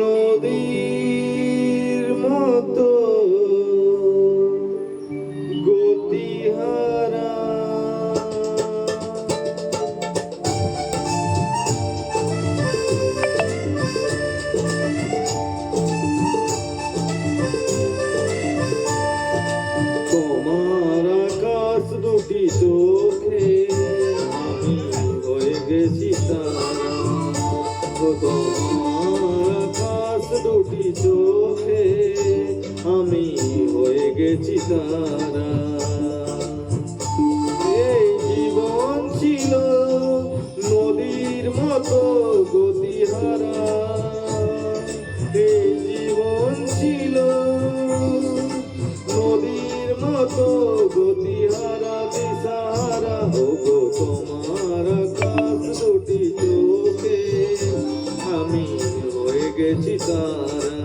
নদীর মতো গতিহারা তোমার আকাশ দুটি চোখে আমি হয়ে গেছি তারা। তোমার আকাশ দুটি চোখে আমি হয়ে গেছি তারা। এই জীবন ছিল নদীর মতো গতিহারা, এই জীবন ছিল নদীর মতো গতিহারা দিশাহারা। ওগো তোমার আকাশ দুটি চোখে আমি হয়ে গেছি তারা,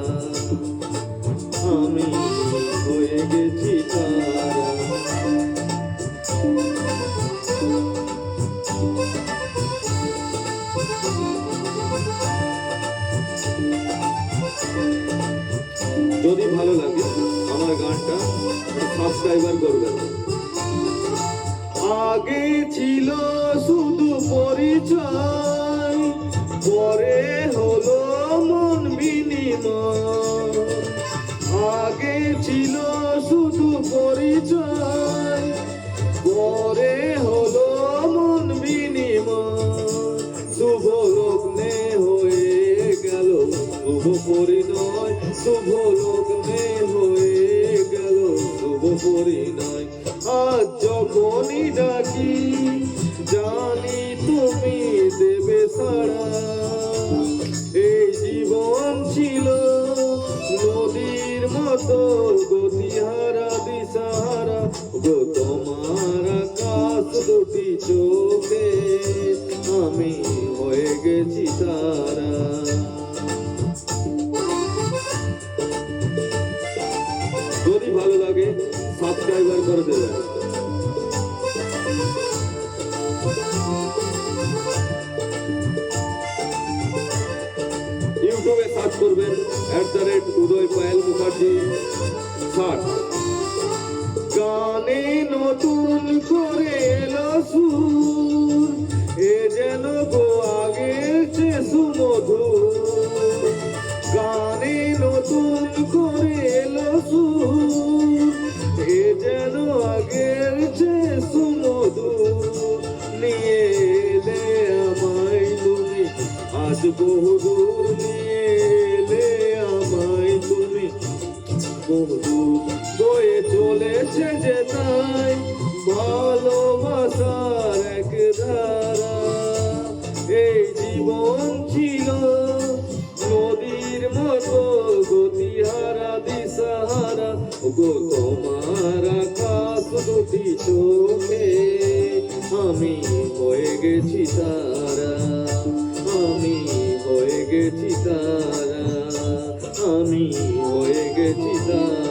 আমি হয়ে গেছি তারা। যদি ভালো লাগে আমার গানটা সাবস্ক্রাইবার করবেন। আগে ছিল শুধু পরিচয়, পরে হলো মন বিনিময়। আগে ছিল শুধু পরিচয়, পরে হলো মন বিনিময়। শুভ লগ্নে হয়ে গেল শুভ পরিণয়, শুভ লগ্নে হয়ে গেল শুভ পরিণয়। আজ যখনই ডাকি জানি তুমি দেবে সাড়া। এই জীবন ছিল নদীর মতো গতিহারা দিশাহারা। গো তোমার আকাশ দুটি চোখে আমি হয়ে গেছি তারা। যদি ভালো লাগে সাবস্ক্রাইবার করে দেবেন। ইউটিউবে সার্চ করবেন @উদয় পায়েল মুখার্জি সার্চ। গানে নতুন করে এলো সুর, এ যেন গো আগের চেয়ে সুমধুর। গানে নতুন করে এলো সুর, এ যেন আগের চেয়ে সুমধুর। নিয়ে এলে আমায় তুমি আজ বহুদূর, নিয়ে এলে আমায় তুমি বহুদূর। বয়ে চলেছে যে তাই ভালোবাসার এক ধারা। এই জীবন ছিল নদীর মতো গতিহারা দিশাহারা। গো তোমার আকাশ দুটি চোখে আমি হয়ে গেছি তারা, আমি হয়ে গেছি তারা, আমি হয়ে গেছি তারা।